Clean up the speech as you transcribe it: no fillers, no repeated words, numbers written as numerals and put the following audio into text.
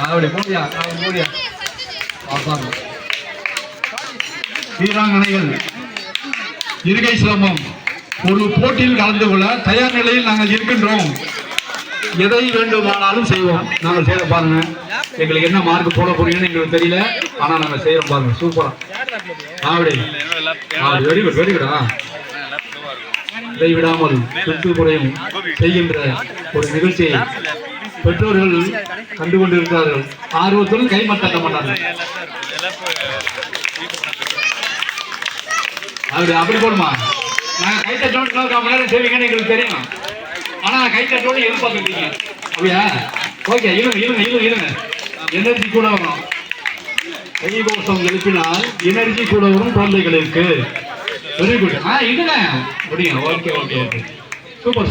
அப்படி மூடியா மூடியா. வீராங்கனைகள் இருகை சிலம்பம் ஒரு போட்டியில் கலந்து கொள்ள தயார் நிலையில் நாங்கள் இருக்கின்றோம். எதை வேண்டுமானாலும் செய்வோம். நாங்கள் செய்ய பாருங்க. எங்களுக்கு என்ன மார்க் போட போறீங்கன்னு எங்களுக்கு தெரியல. ஆனா நாங்கள் செய்யறோம் பாருங்க. சூப்பரா அப்படி வெரி குட் வெரி குடா. இடைவிடாமல் சுற்றுமுறையும் செய்கின்ற ஒரு நிகழ்ச்சியை பெற்றோர்கள் கண்டுகொண்டிருக்கிறார்கள். ஆர்வத்துடன் கைமட்ட மாட்டார்கள். அப்படி போடுமா. நாங்க கைத்தட்டோடு 4 மணி நேரம் செய்வீங்கன்னு எங்களுக்கு தெரியும். ஆனா கைத்தட்டோடு எதிர்பார்த்துருக்கீங்க அப்படியா? ஓகே, இருங்க. எனர்ஜி கூட வரும். கைகோஷம் எழுப்பினால் எனர்ஜி கூட வரும் குழந்தைகளுக்கு. Very good. இருங்க முடியும். Okay super.